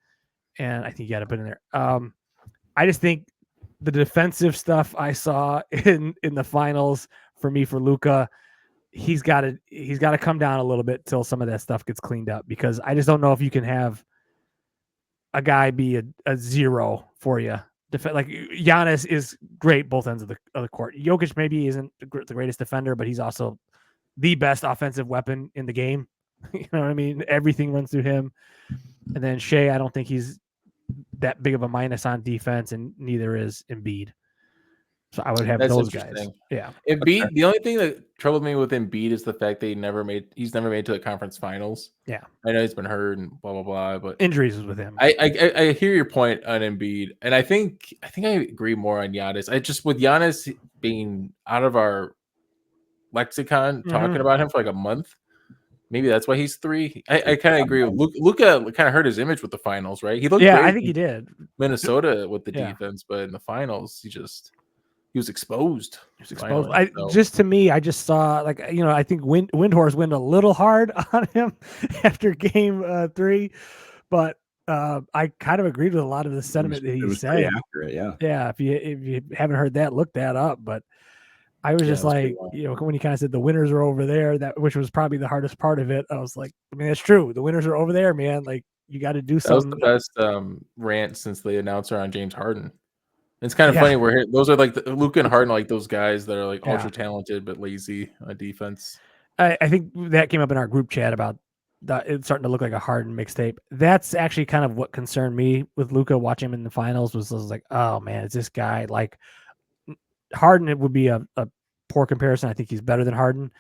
and I think you got to put in there. I just think the defensive stuff I saw in the finals for Luka, he's got to come down a little bit till some of that stuff gets cleaned up, because I just don't know if you can have a guy be a 0 for you. Like Giannis is great both ends of the court. Jokic maybe isn't the greatest defender, but he's also the best offensive weapon in the game. You know what I mean? Everything runs through him. And then Shea, I don't think he's that big of a minus on defense, and neither is Embiid. So I would have those guys. Yeah. Embiid. Okay. The only thing that troubled me with Embiid is the fact that he's never made to the conference finals. Yeah. I know he's been hurt and blah blah blah, but injuries is with him. I hear your point on Embiid, and I think I agree more on Giannis. I just, with Giannis being out of our lexicon, talking about him for like a month, maybe that's why he's 3. I kind of agree with Luka. Kind of hurt his image with the finals, right? He looked great. I think he did. Minnesota with the defense, but in the finals, he was exposed. Finally, just to me, I just saw I think Windhorse went a little hard on him after game 3, but I kind of agreed with a lot of the sentiment that he said. Accurate, yeah. Yeah, if you haven't heard that, look that up. But I was just like, when he kind of said the winners are over there, which was probably the hardest part of it. I was like, I mean, that's true. The winners are over there, man. Like, you got to do something. That was the best rant since the announcer on James Harden. It's kind of funny where those are like Luka and Harden, like those guys that are like ultra talented but lazy on defense. I think that came up in our group chat about it's starting to look like a Harden mixtape. That's actually kind of what concerned me with Luka watching him in the finals. Was like, oh man, is this guy like Harden? It would be a poor comparison. I think he's better than Harden,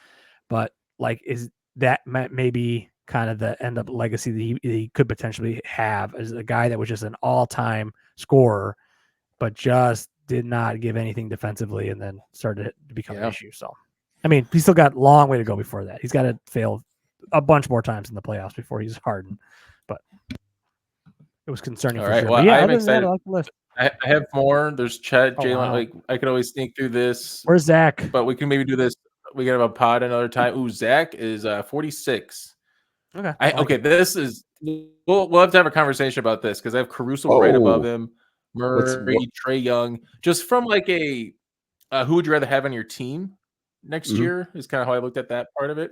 but like, is that maybe kind of the end up legacy that he could potentially have as a guy that was just an all-time scorer, but just did not give anything defensively, and then started to become an issue. So, I mean, he's still got a long way to go before that. He's got to fail a bunch more times in the playoffs before he's Harden. But it was concerning. All right. Sure. Well, yeah, I'm excited. I have more. There's Chet, Jalen. Wow. Like, I could always sneak through this. Where's Zach? But we can maybe do this. We can have a pod another time. Ooh, Zach is 46. Okay. This is. We'll have to have a conversation about this, because I have Caruso right above him. Murray, Trae Young, just from like a who would you rather have on your team next year is kind of how I looked at that part of it,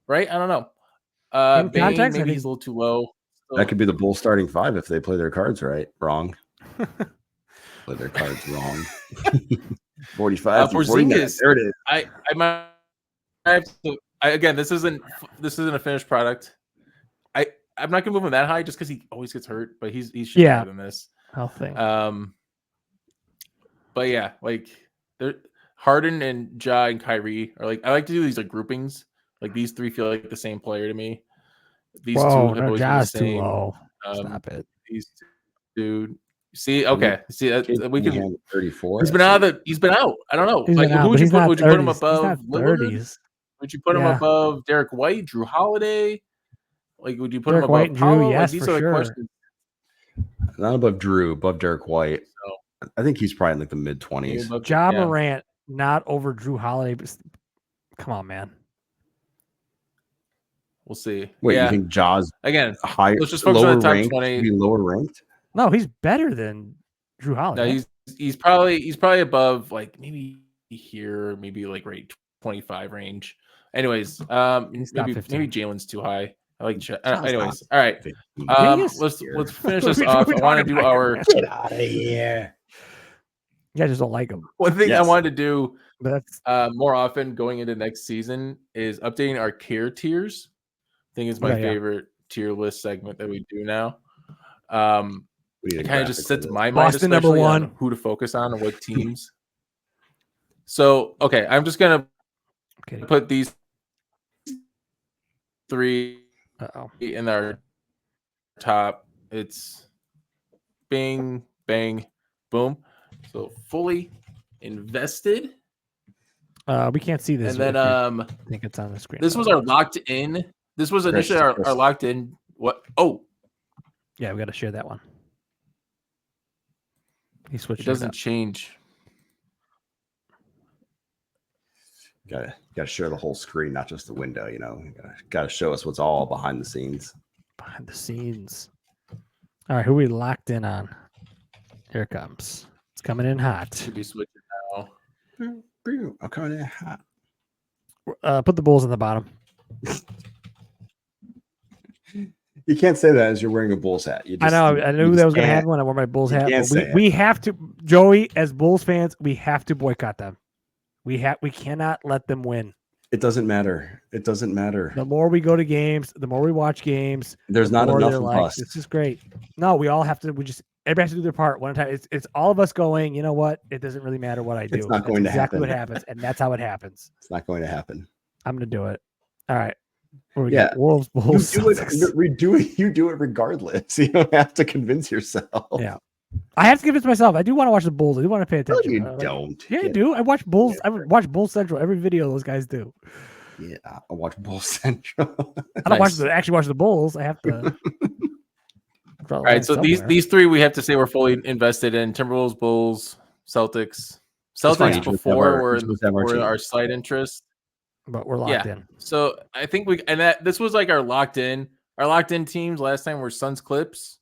right? I don't know. In context, maybe he's a little too low. That could be the Bulls starting 5 if they play their cards wrong. Play their cards wrong. 45. Porzingis. There it is. I might have to. Again, this isn't a finished product. I'm not gonna move him that high just because he always gets hurt, but he's better than this. I'll think. But yeah, like Harden and Ja and Kyrie are like, I like to do these like groupings. Like, these 3 feel like the same player to me. These Whoa, two have no, always been the Ja's too same. low. Stop it. These two. See, okay. See, Cade we can. Cunningham, 34. He's been out. He's been out. I don't know. He's Like, been out, who but would you he's put? not Would you put him 30s. He's above not Lillard? 30s. Would you put him Yeah. above Derek White, Drew Holiday? Like, would you put Derek him White above and Drew, Paolo? yes, Like, these for are the sure. questions. Not above Drew, above Derek White. So, I think he's probably in like the mid 20s. Ja Morant, not over Drew Holiday. But come on, man. We'll see. Wait, yeah. you think Ja's Again, higher, let's just focus on lower the top ranked? 20. Be lower ranked? No, he's better than Drew No, Holiday. he's probably above, like, maybe here, maybe like rate 25 range. Anyways, maybe Jalen's too hhy. I like. Anyways, all right. Let's finish this off. I want to do our. Get out of here. You guys just don't like him. One thing I wanted to do But that's more often going into next season is updating our care tiers. I think it's my favorite tier list segment that we do now. It kind of just sets my mind, Boston number especially one, on who to focus on and what teams. So, okay, I'm just gonna put these three in our top. It's bing, bang, boom. So fully invested. We can't see this. And then I think it's on the screen. This was our locked in. This was initially our locked in. What? Oh, yeah, we got to share that one. He switched. It doesn't change. Gotta share the whole screen, not just the window. You know, gotta show us what's all behind the scenes. Behind the scenes. All right, who are we locked in on? Here it comes. It's coming in hot. Should be switching now. I'm coming in hot. Put the Bulls on the bottom. You can't say that as you're wearing a Bulls hat. You just, I know. I knew that was going to happen when I wore my Bulls hat. We have to, Joey, as Bulls fans, we have to boycott them. We cannot let them win. It doesn't matter. It doesn't matter. The more we go to games, the more we watch games. There's not enough of us. This is great. No, we all have to. Everybody has to do their part one time. It's all of us going. You know what? It doesn't really matter what I do. It's not going to happen. Exactly what happens, and that's how it happens. It's not going to happen. I'm going to do it. All right. Yeah. Wolves, Bulls. You do it regardless. You don't have to convince yourself. Yeah. I have to convince myself. I do want to watch the Bulls. I do want to pay attention. No, you don't. Yeah, I do. I watch Bulls. I watch Bulls Central. Every video those guys do. Yeah, I watch Bulls Central. I don't actually watch the Bulls. I have to. All right, so these three we have to say we're fully invested in: Timberwolves, Bulls, Celtics. Celtics before were our slight interest, but we're locked in. So I think this was like our locked in teams last time were Suns, Clips.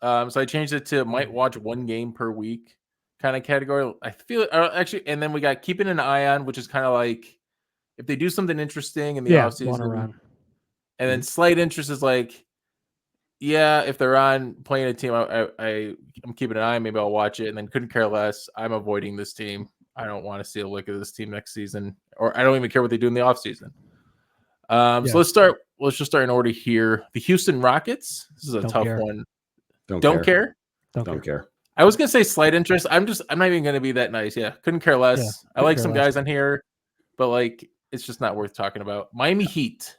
So I changed it to might watch one game per week kind of category. I feel actually, and then we got keeping an eye on, which is kind of like if they do something interesting in the offseason. And then slight interest is like, yeah, if they're on playing a team, I'm keeping an eye. Maybe I'll watch it. And then couldn't care less. I'm avoiding this team. I don't want to see a look at this team next season, or I don't even care what they do in the offseason. So let's start. Let's just start in order here. The Houston Rockets. This is a tough one. Don't care. I was gonna say slight interest. I'm not even gonna be that nice. Yeah, couldn't care less. Yeah, I like some guys on here, but like it's just not worth talking about. Miami Heat.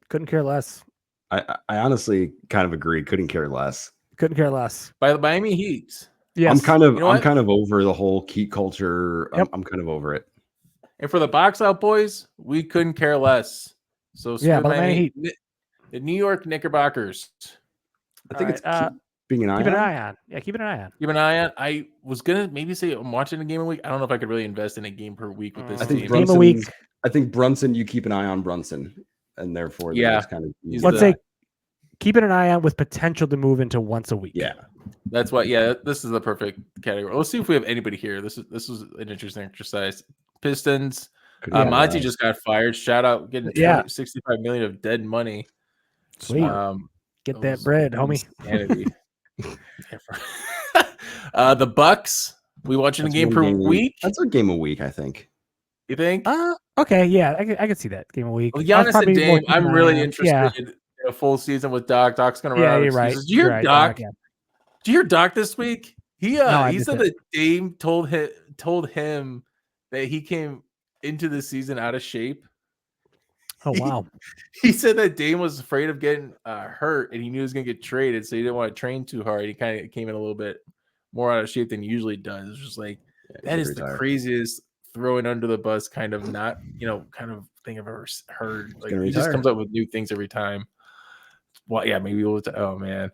Couldn't care less. I honestly kind of agree. Couldn't care less. Couldn't care less. By the Miami Heat. Yes. I'm kind of over the whole Heat culture. Yep. I'm kind of over it. And for the box out boys, we couldn't care less. So yeah, but Miami Heat. The New York Knickerbockers. I think it's keeping an eye on. Yeah, keep an eye on. Keep an eye on. I was gonna maybe say I'm watching a game a week. I don't know if I could really invest in a game per week with this team. Game a week. I think Brunson. You keep an eye on Brunson, and therefore, kind of. Let's say keeping an eye on with potential to move into once a week. Yeah, that's what. Yeah, this is the perfect category. Let's see if we have anybody here. This was an interesting exercise. Pistons. Monty just got fired. Shout out, getting 65 million of dead money. Sweet. Get that bread, homie. The Bucks. We watching a game per week. That's a game a week, I think. You think? Okay, yeah, I can see that game a week. Well, Giannis and Dame. I'm really interested in a full season with Doc. Doc's gonna run. Yeah, you're right. Did you hear Doc? Did you hear Doc this week? He said that Dame told him that he came into the season out of shape. Oh wow. He said that Dame was afraid of getting hurt, and he knew he was going to get traded, so he didn't want to train too hard. He kind of came in a little bit more out of shape than he usually does. It's just like that is the craziest throwing under the bus kind of not kind of thing I've ever heard. Like he just comes up with new things every time. Well, yeah, maybe we'll. Oh man,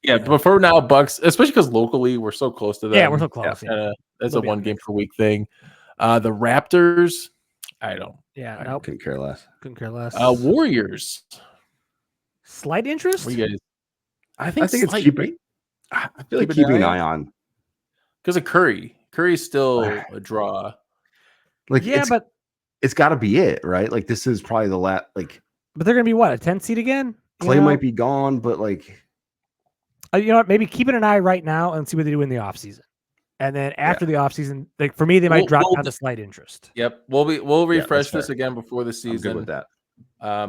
yeah. But for now, Bucks, especially because locally we're so close to them. Yeah, we're so close. Yeah. That's a 1 game per week thing. The Raptors, I don't. Yeah, nope. Couldn't care less. Couldn't care less. Warriors, slight interest. What you guys? I think it's keeping. I feel like keeping an eye on because of Curry. Curry's still a draw. Like yeah, but it's got to be it, right? Like this is probably the last. Like, but they're gonna be what, a 10 seed again? Clay might be gone, but like, you know what? Maybe keeping an eye right now and see what they do in the offseason. And then after the offseason, like for me, they might drop down to slight interest. Yep, we'll refresh this again before the season. I'm good with that.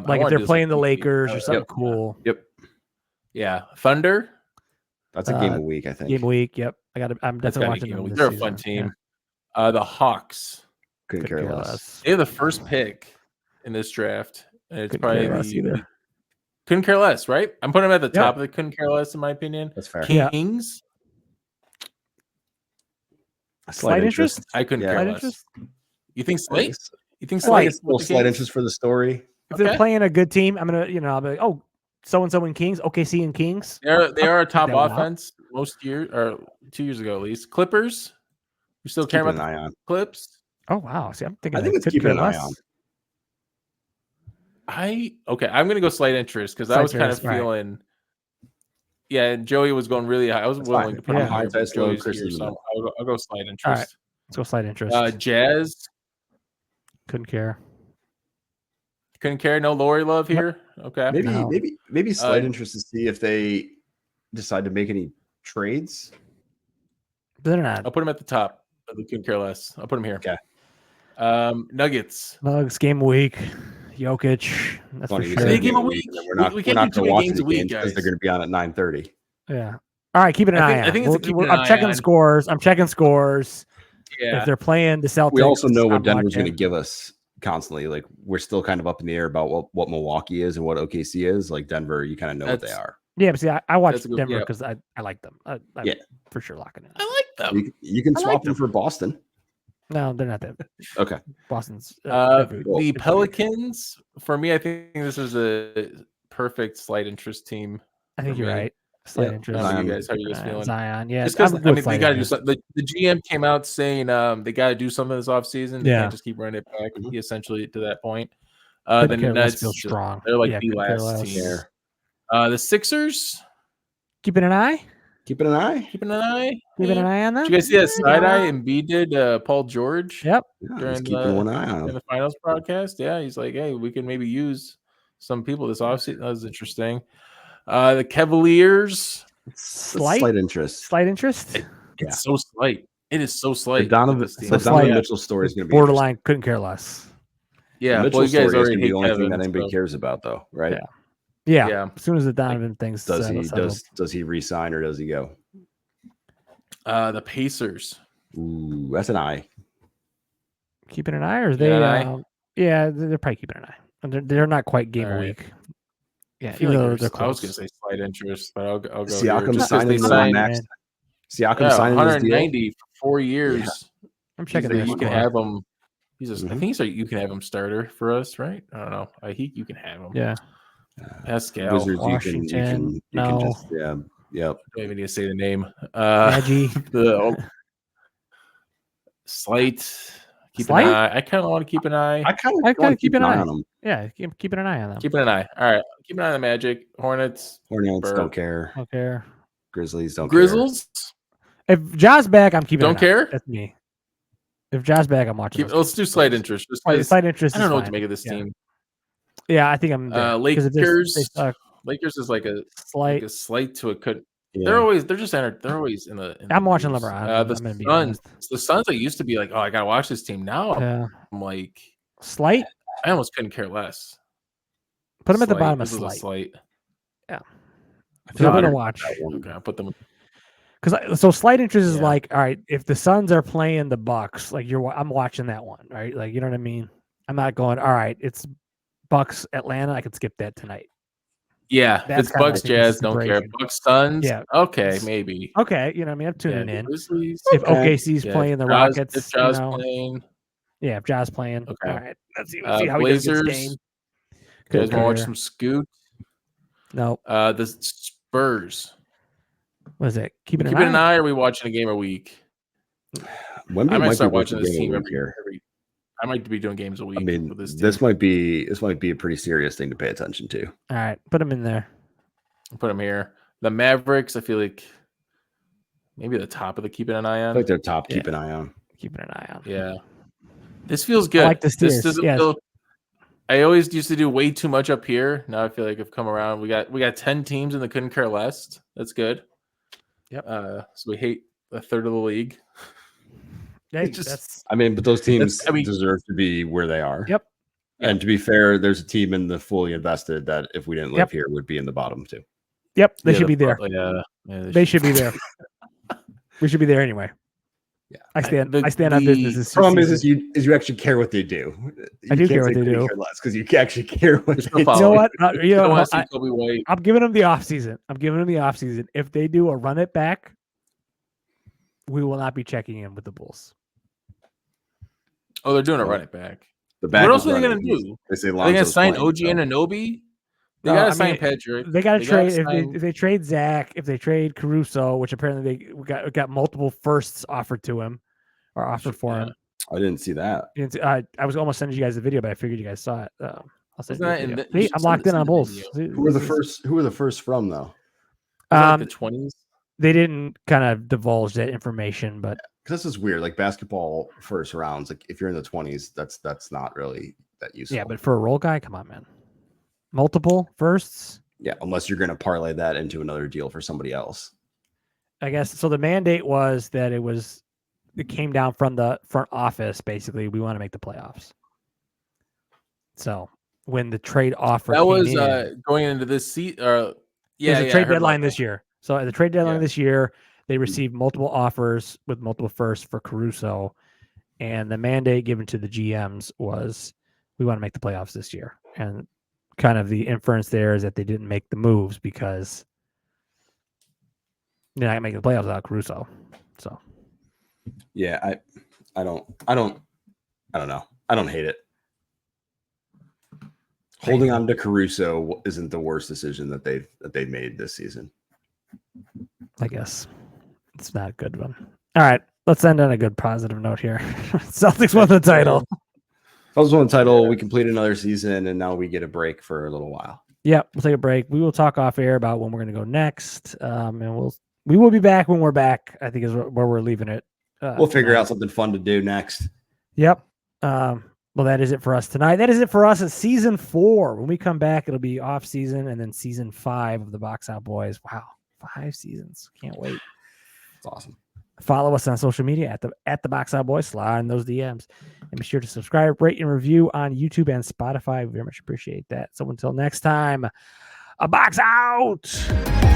Like if they're playing the Lakers or something cool. Yep. Yeah, Thunder. That's a game a week, I think. Game a week. Yep. I'm definitely watching them. They're a fun team. Yeah. The Hawks. Couldn't care less. They have the first pick in this draft, and it's couldn't probably couldn't care less, right? I'm putting them at the top of the couldn't care less, in my opinion. That's fair. Kings. Slight interest? I couldn't care less. Interest? You think slight? You think slight? It's a little slight interest for the story. If they're playing a good team, I'm gonna, I'll be like, oh, so and so in Kings, OKC in Kings. They are a top offense most years, or 2 years ago at least. Clippers. You still care about the Clips? Oh wow! See, I think it's keeping an eye on. I'm gonna go slight interest because I was kind of feeling. Yeah, and Joey was going really high. I was willing to put him high. So I'll go slight interest. All right. Let's go slight interest. Jazz. Couldn't care. Couldn't care. No Lori love here. Okay. Maybe slight interest to see if they decide to make any trades. They're not. I'll put them at the top. I couldn't care less. I'll put them here. Okay. Nuggets. Game a week. Jokic. That's for sure. Game a week. We're not going to watch the games because they're going to be on at 9:30. Yeah. All right. Keep an eye on. I think I'm checking scores. Yeah. If they're playing the Celtics. We also know what Denver's going to give us constantly. Like we're still kind of up in the air about what Milwaukee is and what OKC is. Like Denver, you kind of know what they are. Yeah, but see, I watch Denver because I like them. I'm for sure locking in. I like them. You can swap them for Boston. No, they're not that. Okay. Boston's the Pelicans. For me, I think this is a perfect slight interest team. I think you're right. Slight interest. How are you guys feeling? Zion, yeah. Just because they got to do something. The GM came out saying they got to do something this offseason. They can't just keep running it back. He essentially to that point. The Nets feel strong. They're like the last team. The Sixers. Keeping an eye. Keeping an eye on them. Did you guys see that side eye Embiid did Paul George? Yep. During one eye on in the finals broadcast. Yeah, he's like, hey, we can maybe use some people this offseason. That was interesting. The Cavaliers. Slight interest. It's so slight. It is so slight. The Donovan Mitchell story is going to be borderline. Couldn't care less. Yeah, the Mitchell story is going to be the only thing that anybody cares about, though, right? Yeah. As soon as the Donovan thing's does he resign or does he go? The Pacers. Ooh, that's an eye. Keeping an eye, or they? Yeah, they're probably keeping an eye. They're not quite game a week. Yeah, I was going to say slight interest, but I'll go. Siakam signing next. Siakam signing 190 for 4 years. Yeah. I'm checking. You can have him. I think he's like you can have him starter for us, right? I don't know. You can have him. Yeah. Pascal. Wizards, Washington. You can just yep. I don't even need to say the name. Maggie. Slight. Keep an eye. I kind of want to keep an eye. I kind of keep an eye on them. Yeah, keeping an eye on them. Keeping an eye. All right. Keep an eye on the Magic. Hornets don't care. Don't care. Grizzlies don't Grizzles? Care. If Ja's back, I'm keeping don't care? That's me. If Ja's back, I'm watching. Let's do slight interest. Slight interest. I don't know what to make of this team. Yeah, I think I'm Lakers. Lakers is like a slight to a cut. Yeah. They're always in the. I'm watching LeBron. The Suns. I used to be like, oh, I gotta watch this team. Now I'm like slight. I almost couldn't care less. Put them at the bottom of slight. Yeah, I'm gonna watch. Okay, I'll put them. Because slight interest is like, all right, if the Suns are playing the Bucks, like I'm watching that one, right? Like, you know what I mean? I'm not going, all right, it's Bucks Atlanta, I could skip that tonight. Yeah, That's if it's kinda my Bucks Jazz, don't care. consideration. Bucks Suns, Yeah. okay, maybe. Okay, you know, what I mean, I'm tuning in. Grizzlies, If Okay. OKC's yeah, playing the if Rockets, you Jaws know, playing, yeah, if Jazz playing, okay. all right. Let's see how he does against Blazers. Dame. You guys Good want to watch career. some Scoot? No, The Spurs. what is it? Keeping an eye. Or are we watching a game a week? Wemby I might might be start worth watching a this game team a week here. I might be doing games a week. I mean, with this team. this might be a pretty serious thing to pay attention to. All right, put him in there. Put them here. The Mavericks, I feel like maybe the top of the keeping an eye I on. think they're top. Keep an eye on. Keeping an eye on. Yeah. This feels good. I like the Steers. Doesn't Yes. feel. I always used to do way too much up here. Now I feel like I've come around. We got 10 teams and they couldn't care less. That's good. Yep. So we hate a third of the league. Yeah, I mean, but those teams I mean- deserve to be where they are. Yep. And to be fair, there's a team in the fully invested that if we didn't live Yep. here would be in the bottom too. Yep, they should be there. Yeah, They should be there. We should be there anyway. Yeah. I stand on business. This Problem season. is you actually care what they do. I do care what they do. Because you actually care what There's they no do. You know what? I don't want to see Kobe White. I'm giving them the offseason. If they do a run it back, we will not be checking in with the Bulls. Oh, they're doing a run it back. The back What else is are they running. going to do? They say Are they going to Lonzo's sign playing, OG so- Anunoby? They No, got I to sign mean, Patrick. They got to trade sign- if they trade Zach, if they trade Caruso, which apparently they got multiple firsts offered to him or offered for him. I didn't see that. I was almost sending you guys the video, but I figured you guys saw it. I'll send you the Isn't video. that in See, I'm locked in on Bulls. video? Who were the first from though? Like the 20s. They didn't kind of divulge that information, but Because this is weird. Like basketball first rounds, like if you're in the 20s, that's not really that useful. yeah, but for a role guy, come on, man. Multiple firsts. Yeah, unless you're going to parlay that into another deal for somebody else. I guess so. The mandate was that it came down from the front office. Basically, we want to make the playoffs. So when the trade offer That was in, going into this seat. there's a trade deadline this year. So at the trade deadline this year, they received multiple offers with multiple firsts for Caruso, and the mandate given to the GMs was we want to make the playoffs this year. And kind of the inference there is that they didn't make the moves because they're not making the playoffs without Caruso. So Yeah, I don't know. I don't hate it. Holding on to Caruso isn't the worst decision that they've made this season. I guess it's not a good one. All right, let's end on a good positive note here. Celtics won the title. Celtics won the title. We completed another season, and now we get a break for a little while. Yeah, we'll take a break. We will talk off air about when we're going to go next, and we will be back when we're back. I think is where we're leaving it. We'll figure out something fun to do next. Yep. Well, that is it for us tonight. That is it for us at season 4. When we come back, it'll be off season and then season 5 of the Box Out Boys. Wow, 5 seasons. Can't wait. It's awesome. Follow us on social media at the Box Out Boys. Slide in those DMs. And be sure to subscribe, rate, and review on YouTube and Spotify. We very much appreciate that. So until next time, a Box Out.